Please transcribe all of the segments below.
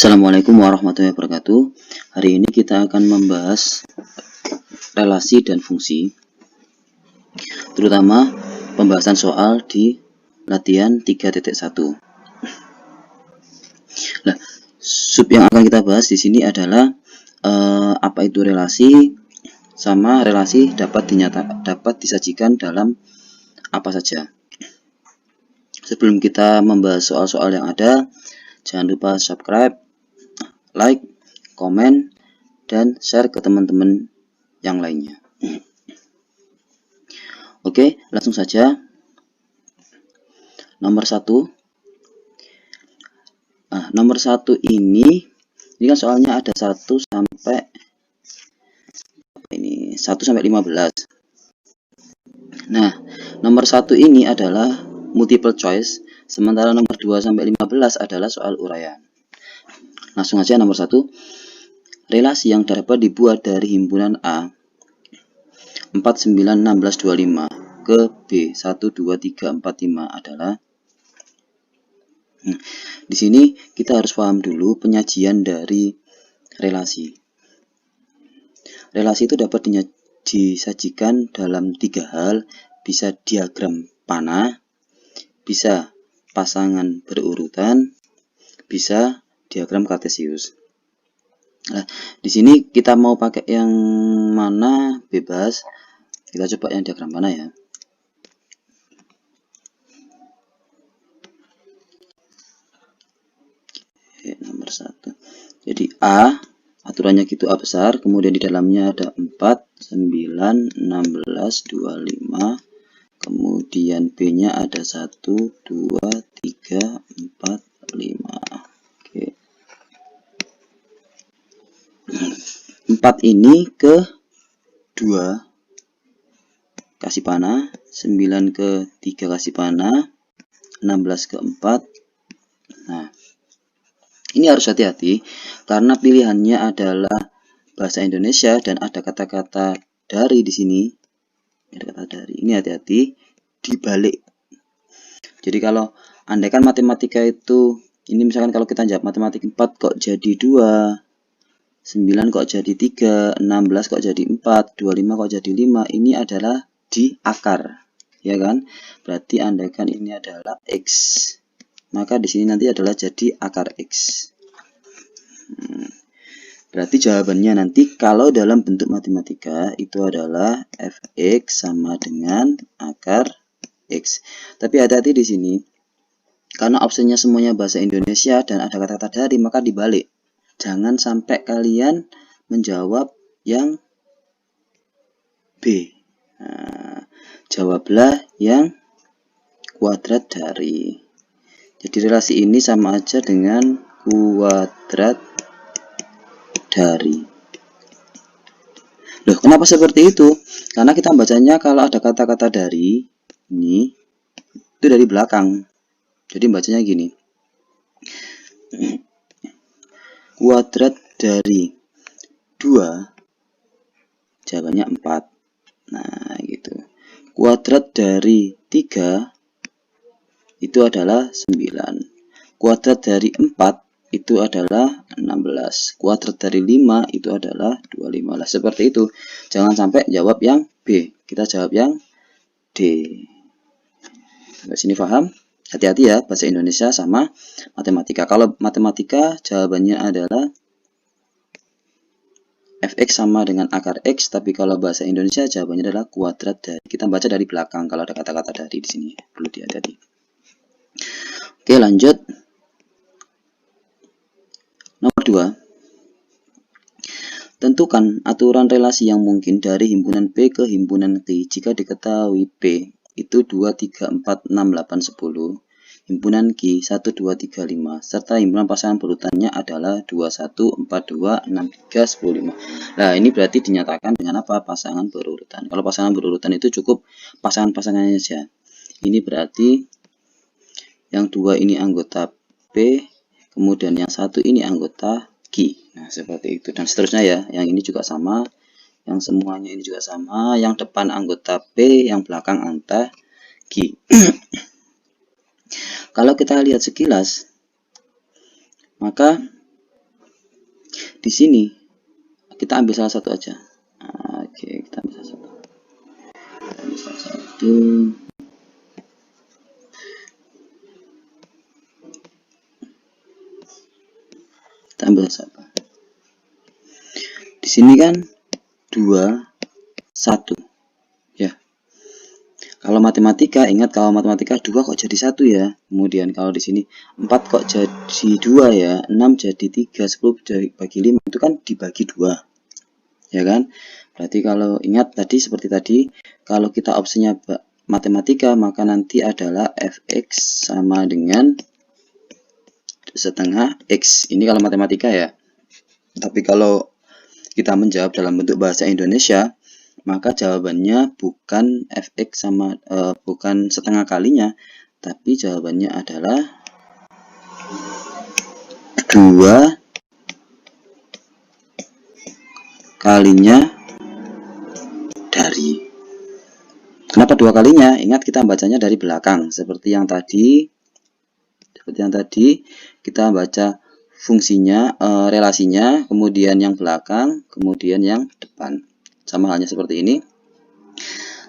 Assalamualaikum warahmatullahi wabarakatuh. Hari ini kita akan membahas relasi dan fungsi, terutama pembahasan soal di latihan 3.1. Nah, sub yang akan kita bahas di sini adalah apa itu relasi, sama relasi dapat disajikan dalam apa saja. Sebelum kita membahas soal-soal yang ada, jangan lupa subscribe, like, komen, dan share ke teman-teman yang lainnya. Oke, langsung saja. Nomor 1. Nah, nomor 1 ini kan soalnya ada 1 sampai 15. Nah, nomor 1 ini adalah multiple choice, sementara nomor 2 sampai 15 adalah soal uraian. Langsung aja nomor 1. Relasi yang dapat dibuat dari himpunan A 4, 9, 16, 25 ke B 1, 2, 3, 4, 5 adalah. Di sini kita harus paham dulu penyajian dari relasi. Relasi itu dapat disajikan dalam 3 hal, bisa diagram panah, bisa pasangan berurutan, bisa diagram kartesius. Nah, di sini kita mau pakai yang mana bebas. Kita coba yang diagram panah ya. Oke, nomor 1. Jadi A, aturannya gitu A besar, kemudian di dalamnya ada 4, 9, 16, 25. Kemudian B-nya ada 1, 2, 3, 4, 5. Oke. 4 ini ke 2 kasih panah, 9 ke 3 kasih panah, 16 ke 4. Nah, ini harus hati-hati karena pilihannya adalah bahasa Indonesia dan ada kata-kata dari di sini. Ada kata dari. Ini hati-hati dibalik. Jadi kalau andaikan matematika itu, ini misalkan kalau kita jawab matematik 4 kok jadi 2, 9 kok jadi 3, 16 kok jadi 4, 25 kok jadi 5, ini adalah di akar, ya kan? Berarti andaikan ini adalah X, maka di sini nanti adalah jadi akar X. Berarti jawabannya nanti kalau dalam bentuk matematika itu adalah fx sama dengan akar x. Tapi hati-hati di sini, karena opsinya semuanya bahasa Indonesia dan ada kata-kata dari, maka dibalik. Jangan sampai kalian menjawab yang B. Nah, jawablah yang kuadrat dari. Jadi relasi ini sama aja dengan kuadrat dari. Loh, kenapa seperti itu? Karena kita bacanya kalau ada kata-kata dari ini itu dari belakang. Jadi bacanya gini. Kuadrat dari 2 jawabannya 4. Nah, gitu. Kuadrat dari 3 itu adalah 9. Kuadrat dari 4 itu adalah 16. Kuadrat dari 5 itu adalah 25. Lah, seperti itu. Jangan sampai jawab yang B. Kita jawab yang D. Sampai sini paham? Hati-hati ya, bahasa Indonesia sama matematika. Kalau matematika jawabannya adalah fx sama dengan akar x, tapi kalau bahasa Indonesia jawabannya adalah kuadrat dari. Kita baca dari belakang kalau ada kata-kata dari di sini. Perlu dihati-hati. Oke, lanjut. Nomor 2. Tentukan aturan relasi yang mungkin dari himpunan P ke himpunan Q jika diketahui P itu 2, 3, 4, 6, 8, 10. Himpunan Q 1, 2, 3, 5. Serta himpunan pasangan berurutannya adalah 2, 1, 4, 2, 6, 3, 10, 5. Nah, ini berarti dinyatakan dengan apa? Pasangan berurutan. Kalau pasangan berurutan itu cukup pasangan-pasangannya saja. Ini berarti yang 2 ini anggota P, kemudian yang 1 ini anggota Q. Nah, seperti itu. Dan seterusnya ya. Yang ini juga sama. Yang semuanya ini juga sama. Yang depan anggota P, yang belakang anggota Q. Kalau kita lihat sekilas, maka Di sini kita ambil salah satu aja. Oke, kita ambil salah satu. Kita ambil satu. Di sini kan 2, 1. Ya. Kalau matematika, ingat kalau matematika 2 kok jadi 1 ya. Kemudian kalau di sini 4 kok jadi 2 ya. 6 jadi 3, 10 bagi 5 itu kan dibagi 2. Ya kan? Berarti kalau ingat tadi seperti tadi, kalau kita opsinya matematika, maka nanti adalah fx sama dengan setengah x. Ini kalau matematika ya. Tapi kalau kita menjawab dalam bentuk bahasa Indonesia, maka jawabannya bukan fx sama bukan setengah kalinya, tapi jawabannya adalah 2 kalinya dari. Kenapa 2 kalinya? Ingat kita bacanya dari belakang seperti yang tadi. Kita baca fungsinya, relasinya, kemudian yang belakang, kemudian yang depan. Sama halnya seperti ini.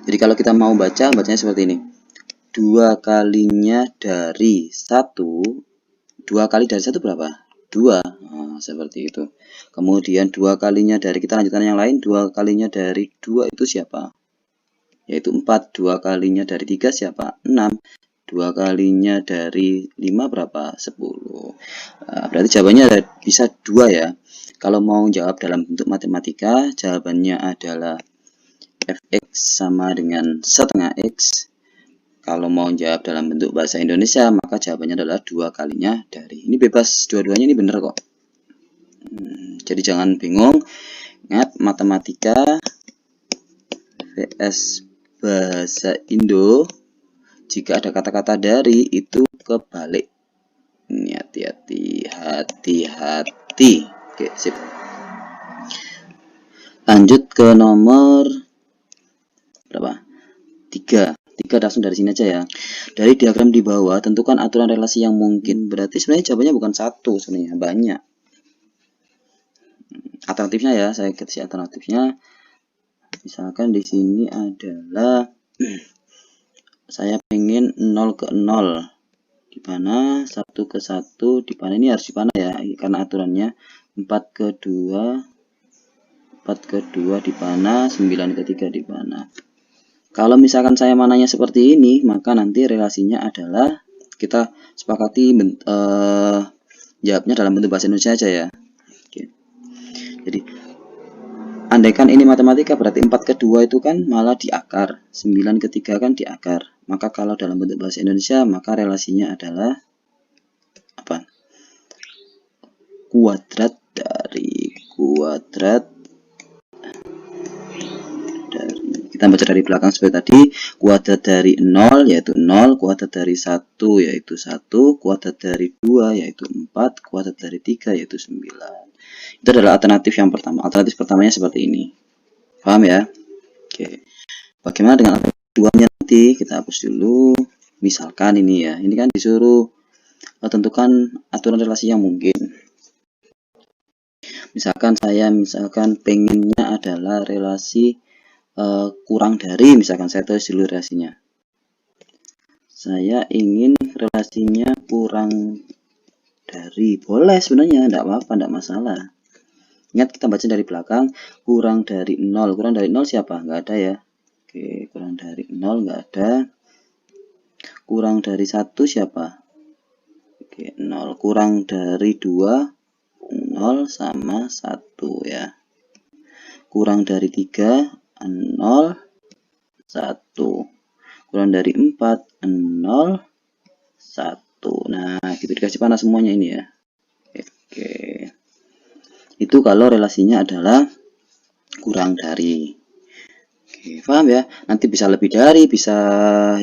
Jadi kalau kita mau bacanya seperti ini. 2 kalinya dari 1. 2 kali dari 1 berapa? 2. Nah, seperti itu. Kemudian 2 kalinya dari, kita lanjutkan yang lain. 2 kalinya dari 2 itu siapa? Yaitu 4. 2 kalinya dari 3 siapa? 6. 2 kalinya dari 5 berapa? 10. Berarti jawabannya bisa 2 ya. Kalau mau jawab dalam bentuk matematika, jawabannya adalah fx sama dengan setengah x. Kalau mau jawab dalam bentuk bahasa Indonesia, maka jawabannya adalah 2 kalinya dari. Ini bebas, dua-duanya ini benar kok. Jadi jangan bingung. Ingat, matematika vs bahasa Indo, jika ada kata-kata dari itu kebalik. Ini hati-hati. Oke, sip. Lanjut ke nomor berapa? 3 langsung dari sini aja ya. Dari diagram di bawah, tentukan aturan relasi yang mungkin. Berarti sebenarnya jawabannya bukan 1, sebenarnya banyak. Alternatifnya ya, saya kasih alternatifnya. Misalkan di sini adalah saya pengen 0 ke 0. Di mana 1 ke 1 di mana, ini harus di mana ya, karena aturannya 4 ke 2 di mana, 9 ke 3 di mana. Kalau misalkan saya mananya seperti ini, maka nanti relasinya adalah, kita sepakati jawabnya dalam bentuk bahasa Indonesia aja ya. Oke. Jadi andaikan ini matematika, berarti 4 ke 2 itu kan malah di akar, 9 ke 3 kan di akar. Maka kalau dalam bentuk bahasa Indonesia, maka relasinya adalah apa? Kuadrat dari kita baca dari belakang seperti tadi. Kuadrat dari 0 yaitu 0, kuadrat dari 1 yaitu 1, kuadrat dari 2 yaitu 4, kuadrat dari 3 yaitu 9. Itu adalah alternatif yang pertama. Alternatif pertamanya seperti ini. Paham ya? Oke. Bagaimana dengan alternatif keduanya nanti? Kita hapus dulu. Misalkan ini ya. Ini kan disuruh tentukan aturan relasi yang mungkin. Misalkan saya pengennya adalah relasi kurang dari, misalkan saya tulis dulu relasinya. Saya ingin relasinya kurang dari, boleh sebenarnya, tidak apa-apa, tidak masalah. Ingat kita baca dari belakang, kurang dari 0. Kurang dari 0 siapa? Nggak ada ya. Oke, kurang dari 0 nggak ada. Kurang dari 1 siapa? Oke, 0. Kurang dari 2, 0 sama 1 ya. Kurang dari 3, 0, 1. Kurang dari 4, 0, 1. Nah, gitu dikasih panah semuanya ini ya. Oke. Itu kalau relasinya adalah kurang dari. Oke, paham ya? Nanti bisa lebih dari, bisa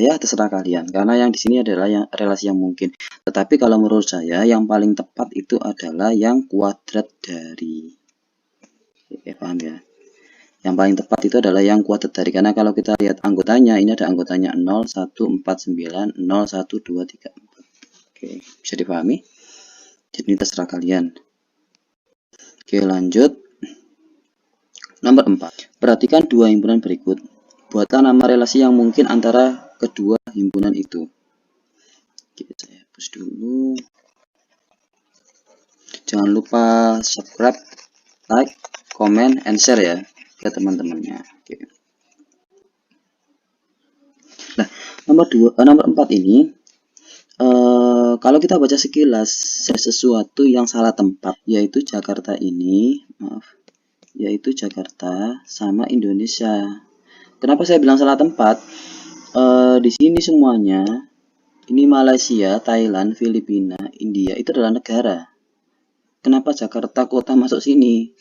ya terserah kalian. Karena yang di sini adalah relasi yang mungkin. Tetapi kalau menurut saya yang paling tepat itu adalah yang kuadrat dari. Oke, paham ya? Yang paling tepat itu adalah yang kuadrat dari, karena kalau kita lihat anggotanya, ini ada anggotanya 0, 1, 4, 9, 0, 1, 2, 3, 4. Oke, bisa dipahami? Jadi ini terserah kalian. Oke, lanjut. Nomor 4. Perhatikan dua himpunan berikut. Buatlah nama relasi yang mungkin antara kedua himpunan itu. Oke, saya hapus dulu. Jangan lupa subscribe, like, comment, and share ya ke teman-temannya. Oke. Nah, nomor 4 ini, kalau kita baca sekilas sesuatu yang salah tempat, yaitu Jakarta ini, yaitu Jakarta sama Indonesia. Kenapa saya bilang salah tempat? Di sini semuanya, ini Malaysia, Thailand, Filipina, India, itu adalah negara. Kenapa Jakarta kota masuk sini?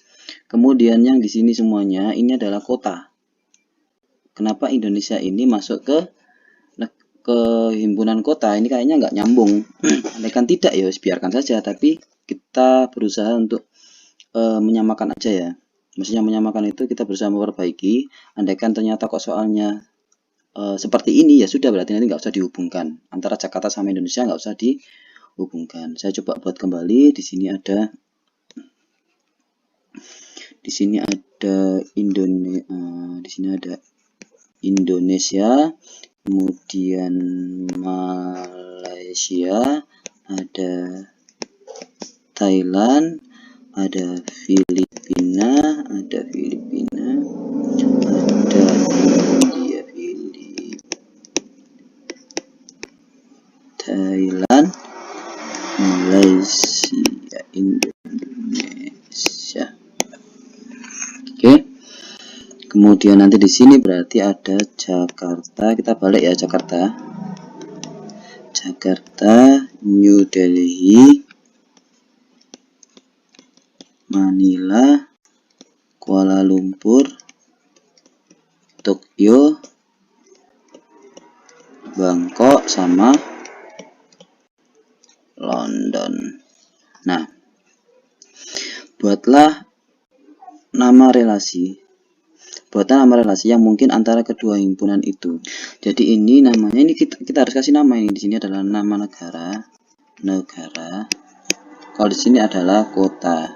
Kemudian yang di sini semuanya, ini adalah kota. Kenapa Indonesia ini masuk ke himpunan kota? Ini kayaknya nggak nyambung. Andaikan tidak ya biarkan saja, tapi kita berusaha untuk menyamakan aja ya. Maksudnya menyamakan itu kita berusaha memperbaiki. Andaikan ternyata kok soalnya seperti ini, ya sudah, berarti nanti nggak usah dihubungkan antara Jakarta sama Indonesia, nggak usah dihubungkan. Saya coba buat kembali. Di sini ada Indonesia, kemudian Malaysia, ada Thailand, ada Filipina, ada India, Thailand, Malaysia, Indonesia. Oke. Kemudian nanti di sini berarti ada Jakarta. Kita balik ya, Jakarta, New Delhi, Manila, Kuala Lumpur, Tokyo, Bangkok, sama London. Nah, buatlah nama relasi yang mungkin antara kedua himpunan itu. Jadi ini namanya, ini kita harus kasih nama. Ini di sini adalah nama negara. Kalau di sini adalah kota.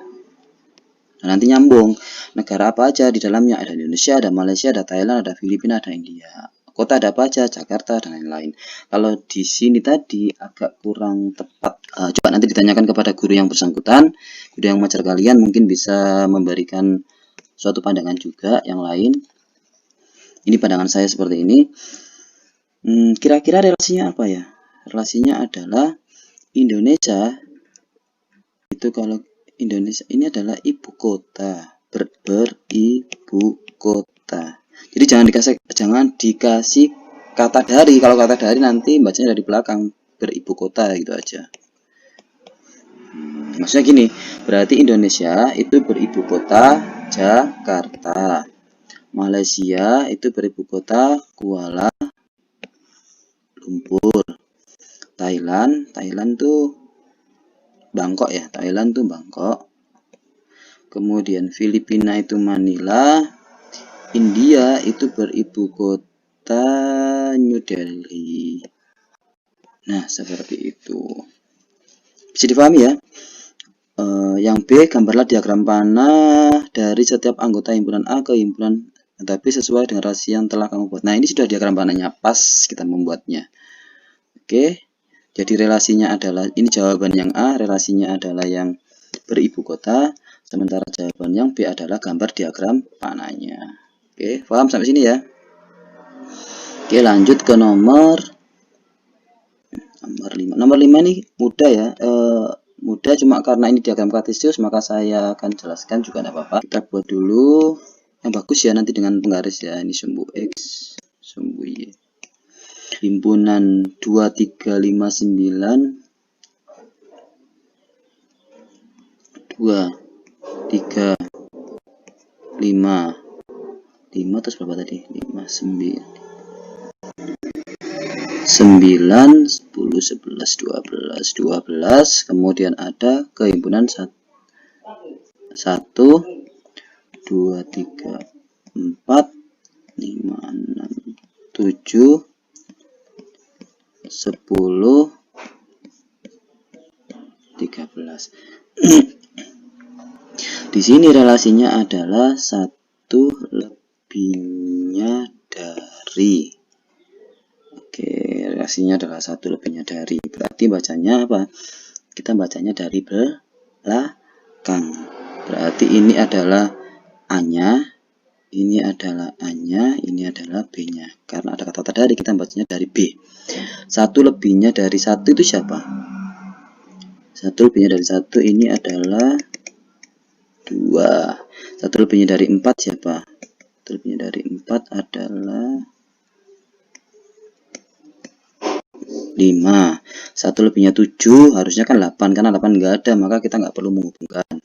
Nah, nanti nyambung. Negara apa aja di dalamnya? Ada Indonesia, ada Malaysia, ada Thailand, ada Filipina, ada India. Kota ada apa aja? Jakarta dan lain-lain. Kalau di sini tadi agak kurang tepat. Coba nanti ditanyakan kepada guru yang bersangkutan, guru yang mengajar kalian, mungkin bisa memberikan suatu pandangan juga yang lain. Ini pandangan saya seperti ini. Kira-kira relasinya apa ya? Relasinya adalah Indonesia itu, kalau Indonesia ini adalah ibu kota, beribu kota. Jadi jangan dikasih kata dari. Kalau kata dari nanti bacanya dari belakang, beribu kota gitu aja. Maksudnya gini, berarti Indonesia itu beribu kota Jakarta. Malaysia itu beribu kota Kuala Lumpur. Thailand tuh Bangkok ya, Thailand tuh Bangkok. Kemudian Filipina itu Manila. India itu beribu kota New Delhi. Nah, seperti itu. Bisa dipahami ya? Yang B, gambarlah diagram panah dari setiap anggota himpunan A ke himpunan B sesuai dengan relasi yang telah kamu buat. Nah, ini sudah diagram panahnya, pas kita membuatnya. Oke, jadi relasinya adalah, ini jawaban yang A, relasinya adalah yang beribu kota, sementara jawaban yang B adalah gambar diagram panahnya. Oke, paham sampai sini ya? Oke, lanjut ke nomor 5. Nomor 5 ini mudah ya. Mudah, cuma karena ini diagram kartesius maka saya akan jelaskan juga tidak apa-apa. Kita buat dulu yang bagus ya, nanti dengan penggaris ya. Ini sumbu X, sumbu Y. Himpunan 2, 3, 5, 9. 2, 3, 5. 5 terus berapa tadi? 5, 9, 10, 11, 12. Kemudian ada kehimpunan 1, 2, 3, 4, 5, 6, 7, 10, 13. Di sini relasinya adalah 1 lebihnya dari. Oke, relasinya adalah 1 lebihnya dari. Berarti bacanya apa? Kita bacanya dari belakang. Berarti ini adalah A-nya, ini adalah A-nya, ini adalah B-nya. Karena ada kata dari, kita bacanya dari B. 1 lebihnya dari 1 itu siapa? 1 lebihnya dari 1 ini adalah 2. 1 lebihnya dari 4 siapa? 1 lebihnya dari 4 adalah 5. 1 lebihnya 7, harusnya kan 8, karena 8 enggak ada, maka kita nggak perlu menghubungkan.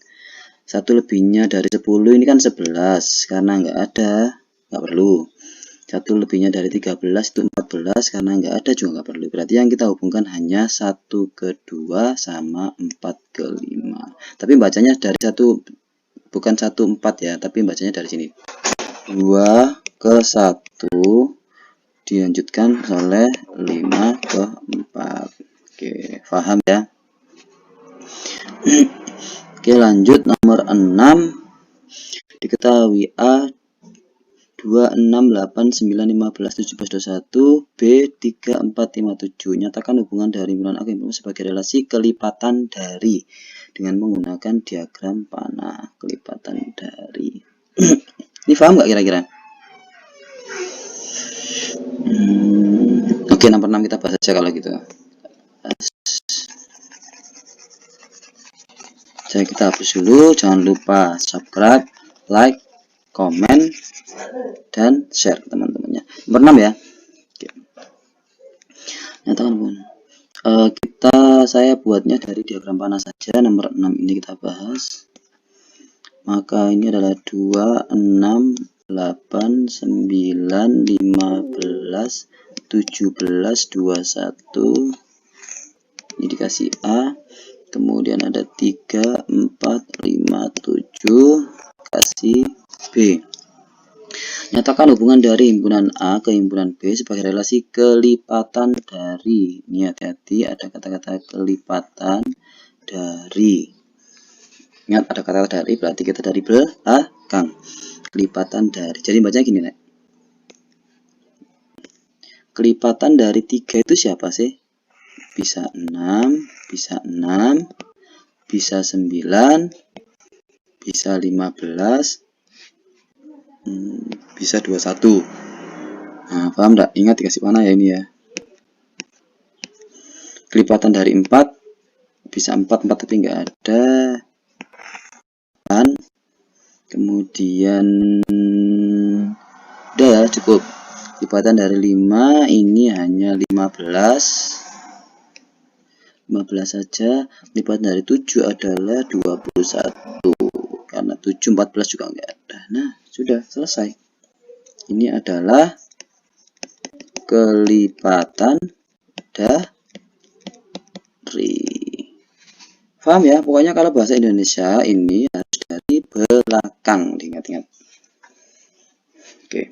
1 lebihnya dari 10, ini kan 11, karena enggak ada, nggak perlu. 1 lebihnya dari 13 itu 14, karena enggak ada juga nggak perlu. Berarti yang kita hubungkan hanya 1 ke 2 sama 4 ke 5. Tapi bacanya dari 1, bukan 1 4 ya, tapi bacanya dari sini. 2 ke 1 dilanjutkan oleh 5 ke 4. Oke, paham ya? Oke, lanjut nomor 6. Diketahui A 2, 6, 8, 9, 15, 17, 21, B 3, 4, 5, 7. Nyatakan hubungan dari himpunan A ke himpunan sebagai relasi kelipatan dari dengan menggunakan diagram panah. Kelipatan dari. Ini paham nggak kira-kira? Oke, nomor 6 kita bahas aja kalau gitu. Jadi kita hapus dulu. Jangan lupa subscribe, like, komen, dan share teman-temannya. Nomor 6 ya. Oke. Nyatakan pun. Saya buatnya dari diagram panah saja. Nomor 6 ini kita bahas. Maka ini adalah 2, 6, 8, 9, 15, 17, 21. Ini dikasih A. Kemudian ada 3, 4, 5, 7. Kasih B. Nyatakan hubungan dari himpunan A ke himpunan B sebagai relasi kelipatan dari. Ini hati-hati, ada kata-kata kelipatan dari. Ingat, ada kata dari, berarti kita dari belakang. Kelipatan dari. Jadi bacanya gini, Nek. Kelipatan dari 3 itu siapa sih? Bisa 6, bisa 6, bisa 9, bisa 15, bisa 21. Nah, paham enggak? Ingat dikasih panah ya ini ya. Kelipatan dari 4, bisa 4 tapi enggak ada. Dan kemudian udah ya, cukup. Kelipatan dari 5 ini hanya 15 saja. Kelipatan dari 7 adalah 21. Karena 7, 14 juga enggak ada. Nah, sudah selesai. Ini adalah kelipatan dari. Paham ya? Pokoknya kalau bahasa Indonesia ini harus dari belakang. Diingat-ingat. Oke.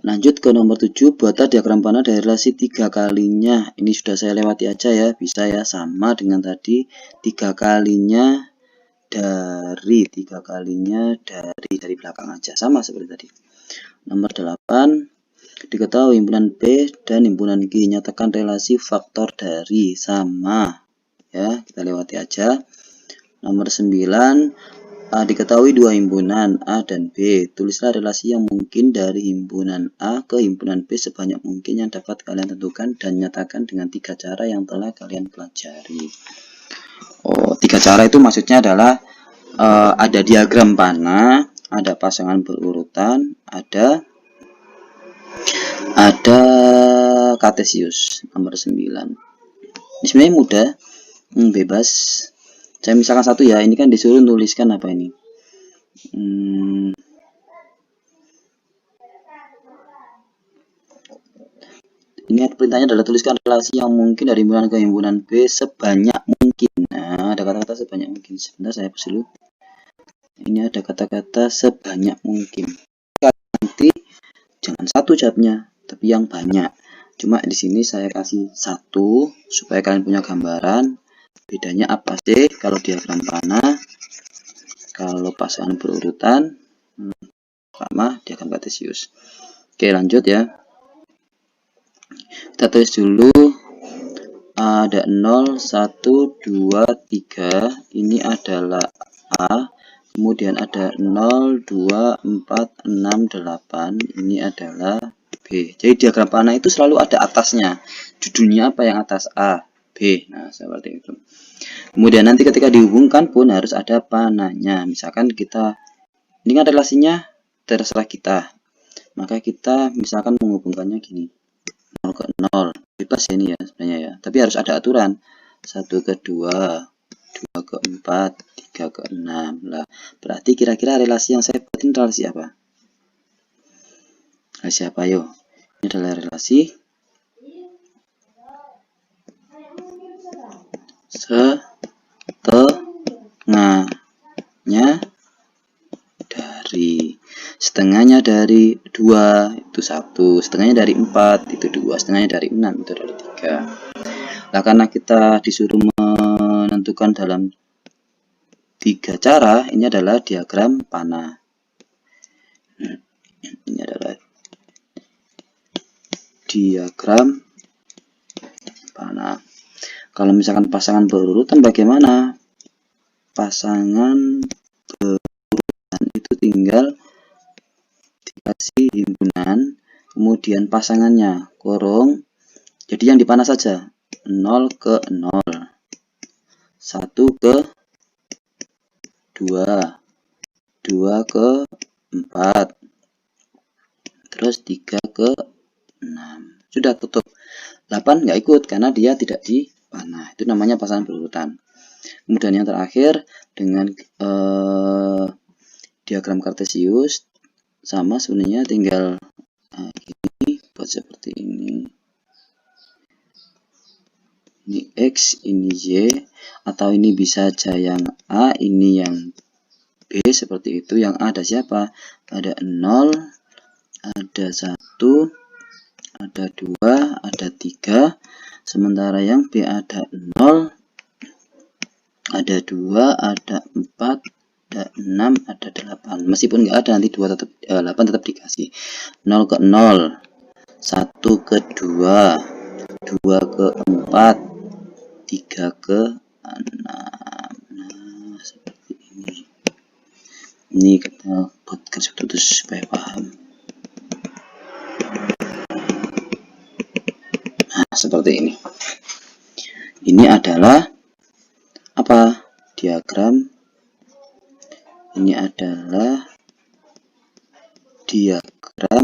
Lanjut ke nomor 7. Buatlah diagram panah dari relasi 3 kalinya. Ini sudah saya lewati aja ya. Bisa ya, sama dengan tadi. 3 kalinya dari. 3 kalinya dari belakang aja. Sama seperti tadi. Nomor 8. Diketahui himpunan B dan himpunan G. Nyatakan relasi faktor dari. Sama. Ya, kita lewati aja. Nomor 9. Diketahui 2 himpunan A dan B. Tulislah relasi yang mungkin dari himpunan A ke himpunan B sebanyak mungkin yang dapat kalian tentukan dan nyatakan dengan 3 cara yang telah kalian pelajari. 3 cara itu maksudnya adalah ada diagram panah, ada pasangan berurutan, ada kartesius. Nomor 9. Ini sebenarnya mudah, bebas. Saya misalkan satu ya, ini kan disuruh tuliskan apa ini? Ini perintahnya adalah tuliskan relasi yang mungkin dari himpunan ke himpunan B sebanyak mungkin. Nah, ada kata-kata sebanyak mungkin. Sebentar saya hapus dulu. Ini ada kata-kata sebanyak mungkin. Nanti jangan satu jawabnya, tapi yang banyak. Cuma di sini saya kasih satu supaya kalian punya gambaran. Bedanya apa sih kalau diagram panah Kalau pasangan berurutan, sama diagram kartesius. Oke, lanjut ya. Kita tulis dulu. Ada 0, 1, 2, 3. Ini adalah A. Kemudian ada 0, 2, 4, 6, 8. Ini adalah B. Jadi diagram panah itu selalu ada atasnya. Judulnya apa yang atas? A, B. Nah, seperti itu. Kemudian nanti ketika dihubungkan pun harus ada panahnya. Misalkan kita, ini kan relasinya terserah kita. Maka kita misalkan menghubungkannya gini. 0 ke 0. Bebas ya ini ya sebenarnya ya. Tapi harus ada aturan. 1 ke 2, 2 ke 4, 3 ke 6. Lah, berarti kira-kira relasi yang saya buat ini relasi apa? Relasi apa yuk? Ini adalah relasi setengahnya dari 2 itu 1, setengahnya dari 4 itu 2, setengahnya dari 6 itu dari 3. Nah, karena kita disuruh menentukan dalam 3 cara, ini adalah diagram panah. Ini adalah diagram panah. Kalau misalkan pasangan berurutan bagaimana? Pasangan berurutan itu tinggal dikasih himpunan, kemudian pasangannya kurung. Jadi yang dipanah saja 0 ke 0, 1 ke 2, 2 ke 4, terus 3 ke 6. Sudah tutup. 8 nggak ikut karena dia tidak dipanah. Itu namanya pasangan berurutan. Kemudian yang terakhir dengan diagram kartesius sama sebenarnya, tinggal ini buat seperti ini. Ini X, ini Y, atau ini bisa aja yang A, ini yang B, seperti itu. Yang A ada siapa? Ada 0, ada 1, ada 2, ada 3. Sementara yang B ada 0, ada 2, ada 4, ada 6, ada 8. Meskipun nggak ada, nanti 2 tetap 8 tetap dikasih. 0 ke 0, 1 ke 2, 2 ke 4, 3 ke 6. Nah, seperti ini. Ini kita buat garis putus supaya paham. Nah, seperti ini. Ini adalah apa? Diagram. Ini adalah diagram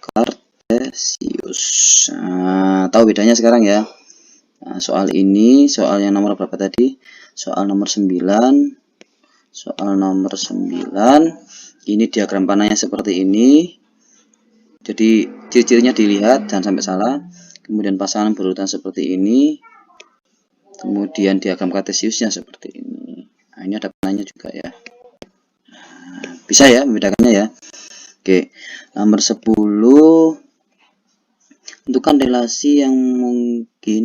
kartesius. Nah, tahu bedanya sekarang ya. Nah, soal ini, soal yang nomor berapa tadi? Soal nomor 9. Soal nomor 9. Ini diagram panahnya seperti ini. Jadi ciri-cirinya dilihat, jangan sampai salah. Kemudian pasangan berurutan seperti ini. Kemudian diagram kartesiusnya seperti ini. Nah, ini ada panahnya juga ya. Nah, bisa ya membedakannya ya. Oke, nomor 10. Tentukan relasi yang mungkin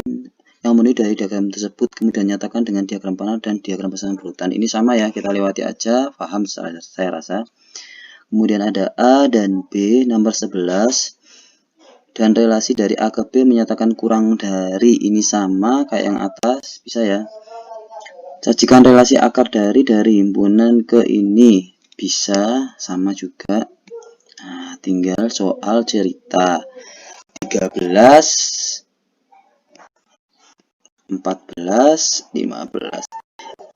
yang memenuhi dari diagram tersebut, kemudian nyatakan dengan diagram panah dan diagram pasangan berurutan. Ini sama ya, kita lewati aja, paham saya rasa. Kemudian ada A dan B, nomor 11. Dan relasi dari A ke B menyatakan kurang dari, ini sama kayak yang atas, bisa ya. Sajikan relasi akar dari himpunan ke ini, bisa, sama juga. Nah, tinggal soal cerita. 13, 14, 15.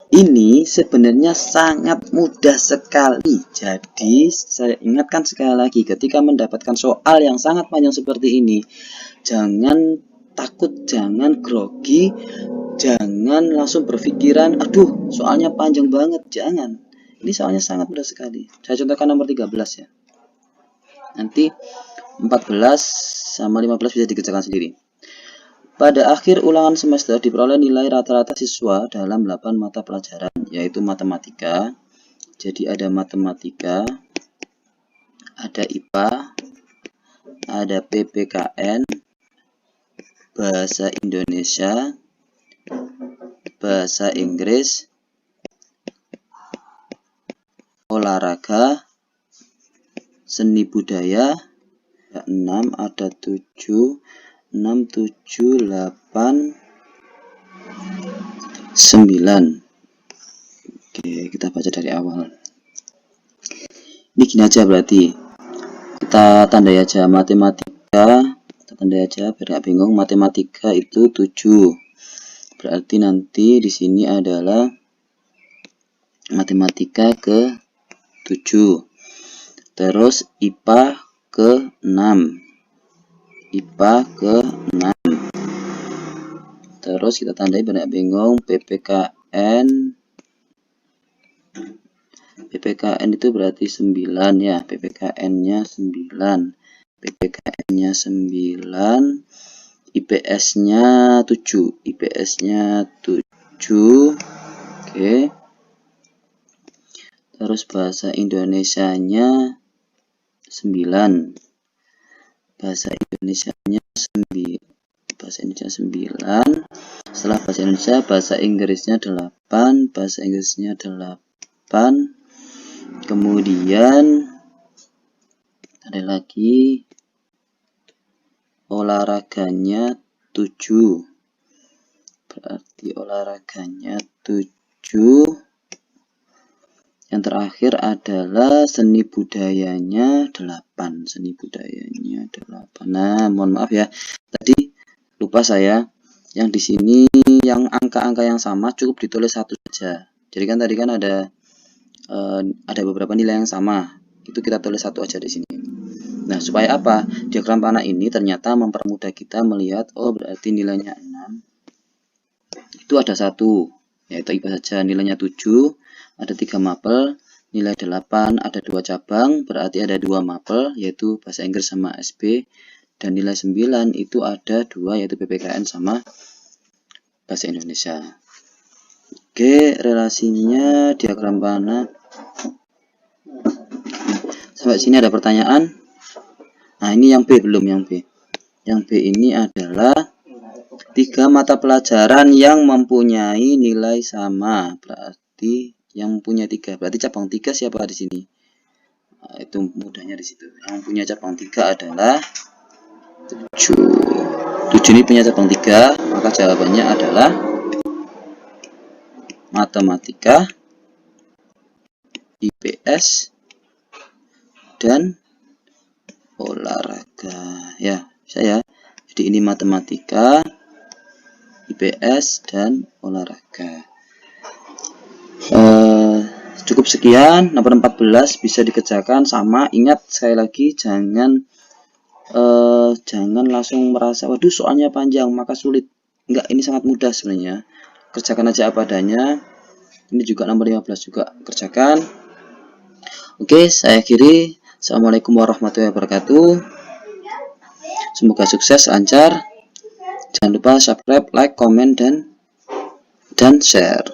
Ini sebenarnya sangat mudah sekali. Jadi saya ingatkan sekali lagi, ketika mendapatkan soal yang sangat panjang seperti ini, jangan takut, jangan grogi, jangan langsung berpikiran, aduh soalnya panjang banget. Jangan. Ini soalnya sangat mudah sekali. Saya contohkan nomor 13 ya. Nanti 14 sama 15 bisa dikerjakan sendiri. Pada akhir ulangan semester diperoleh nilai rata-rata siswa dalam 8 mata pelajaran, yaitu matematika. Jadi ada matematika, ada IPA, ada PPKN, bahasa Indonesia, bahasa Inggris, olahraga, seni budaya, 6, ada 7, 6, 7, 8, 9. Oke, kita baca dari awal. Ini gini aja berarti. Kita tandai aja matematika, kita tandai aja biar gak bingung. Matematika itu 7. Berarti nanti di sini adalah matematika ke 7. Terus IPA ke 6. IPA ke 6. Terus kita tandai biar gak bingung. PPKN itu berarti 9 ya. PPKN-nya 9. PPKN-nya 9. IPS-nya 7. IPS-nya 7. Oke. Terus bahasa Indonesianya 9. Bahasa Indonesianya 9. Bahasa Indonesia 9. Setelah bahasa Indonesia, bahasa Inggrisnya 8. Bahasa Inggrisnya 8. Kemudian ada lagi olahraganya 7. Berarti olahraganya 7. Yang terakhir adalah seni budayanya 8. Seni budayanya 8. Nah, mohon maaf ya. Tadi lupa saya. Yang di sini yang angka-angka yang sama cukup ditulis satu saja. Jadi kan tadi kan ada beberapa nilai yang sama. Itu kita tulis satu aja di sini. Nah, supaya apa? Diagram panah ini ternyata mempermudah kita melihat, oh berarti nilainya 6. Itu ada 1, yaitu IPA saja. Nilainya 7, ada 3 mapel. Nilai 8, ada 2 cabang, berarti ada 2 mapel, yaitu bahasa Inggris sama SB. Dan nilai 9 itu ada 2, yaitu PPKN sama bahasa Indonesia. Oke, relasinya diagram panah. Sampai sini ada pertanyaan? Nah, ini yang B belum, yang B. Yang B ini adalah 3 mata pelajaran yang mempunyai nilai sama. Berarti yang punya 3. Berarti cabang 3 siapa di sini? Nah, itu mudahnya di situ. Yang punya cabang 3 adalah 7. 7 ini punya cabang 3, maka jawabannya adalah matematika, IPS, dan olahraga. Ya, bisa ya. Jadi ini matematika, IPS, dan olahraga. Cukup sekian. Nomor 14 bisa dikerjakan sama. Ingat sekali lagi jangan langsung merasa waduh soalnya panjang maka sulit. Enggak, ini sangat mudah sebenarnya. Kerjakan aja apa adanya. Ini juga nomor 15 juga kerjakan. Oke, saya akhiri. Assalamualaikum warahmatullahi wabarakatuh. Semoga sukses, lancar. Jangan lupa subscribe, like, komen, dan share.